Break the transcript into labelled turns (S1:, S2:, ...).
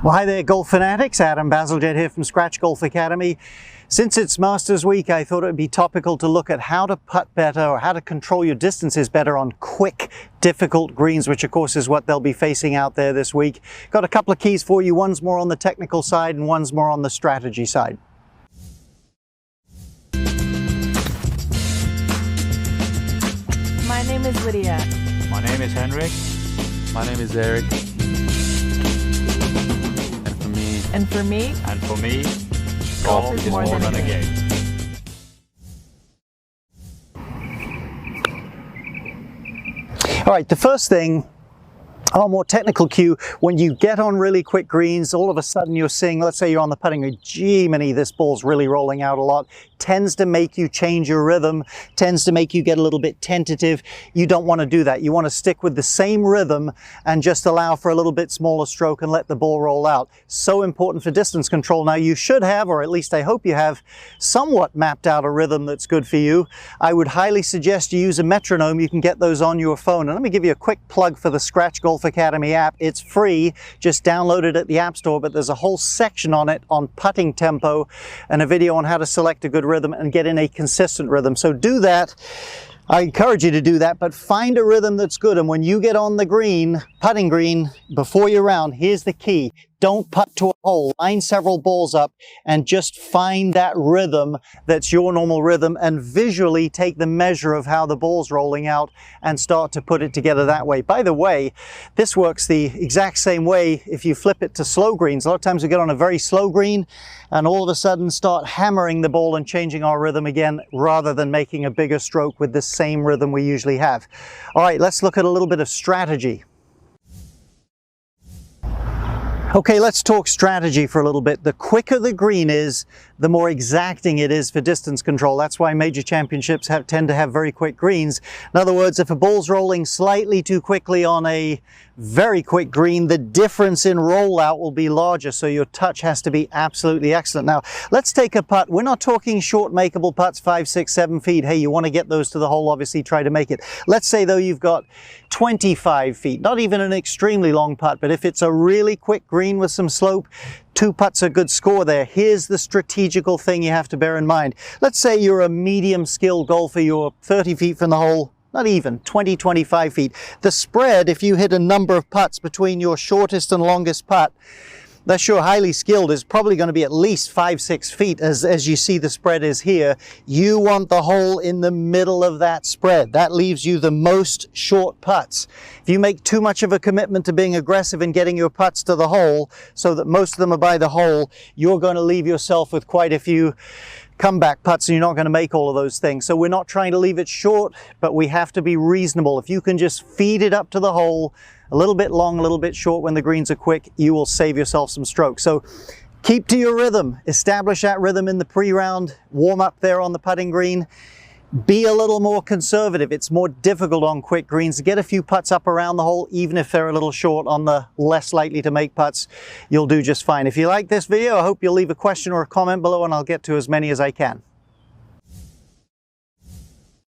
S1: Well, hi there, golf fanatics. Adam Bazalgette here from Scratch Golf Academy. Since it's Masters Week, I thought it would be topical to look at how to putt better or how to control your distances better on quick, difficult greens, which of course is what they'll be facing out there this week. Got a couple of keys for you. One's more on the technical side and one's more on the strategy side.
S2: My name is Lydia.
S3: My name is Henrik.
S4: My name is Eric.
S2: And for me,
S3: golf is more than a game.
S1: All right, the first thing, a more technical cue, when you get on really quick greens, all of a sudden you're seeing, let's say you're on the putting green, gee, this ball's really rolling out a lot, tends to make you change your rhythm, tends to make you get a little bit tentative. You don't want to do that. You want to stick with the same rhythm and just allow for a little bit smaller stroke and let the ball roll out. So important for distance control. Now you should have, or at least I hope you have, somewhat mapped out a rhythm that's good for you. I would highly suggest you use a metronome. You can get those on your phone. And let me give you a quick plug for the Scratch Golf Academy app. It's free. Just download it at the App Store, but there's a whole section on it on putting tempo and a video on how to select a good rhythm and get in a consistent rhythm. So do that. I encourage you to do that, but find a rhythm that's good. And when you get on the green, putting green, before you're round, here's the key. Don't putt to a hole. Line several balls up and just find that rhythm that's your normal rhythm and visually take the measure of how the ball's rolling out and start to put it together that way. By the way, this works the exact same way if you flip it to slow greens. A lot of times we get on a very slow green and all of a sudden start hammering the ball and changing our rhythm again rather than making a bigger stroke with the same rhythm we usually have. All right, let's look at a little bit of strategy. Okay, let's talk strategy for a little bit. The quicker the green is, the more exacting it is for distance control. That's why major championships tend to have very quick greens. In other words, if a ball's rolling slightly too quickly on a very quick green, the difference in rollout will be larger, so your touch has to be absolutely excellent. Now, let's take a putt. We're not talking short makeable putts, 5, 6, 7 feet. Hey, you want to get those to the hole, obviously try to make it. Let's say though you've got 25 feet, not even an extremely long putt, but if it's a really quick green with some slope, 2 putts a good score there. Here's the strategical thing you have to bear in mind. Let's say you're a medium skilled golfer, you're 30 feet from the hole, not even, 20, 25 feet. The spread, if you hit a number of putts between your shortest and longest putt, that's your highly skilled, is probably going to be at least 5, 6 feet as you see the spread is here. You want the hole in the middle of that spread. That leaves you the most short putts. If you make too much of a commitment to being aggressive in getting your putts to the hole so that most of them are by the hole, you're going to leave yourself with quite a few comeback putts and you're not going to make all of those things. So we're not trying to leave it short, but we have to be reasonable. If you can just feed it up to the hole, a little bit long, a little bit short when the greens are quick, you will save yourself some strokes. So keep to your rhythm. Establish that rhythm in the pre-round. Warm up there on the putting green. Be a little more conservative. It's more difficult on quick greens to get a few putts up around the hole, even if they're a little short on the less likely to make putts. You'll do just fine. If you like this video, I hope you'll leave a question or a comment below and I'll get to as many as I can.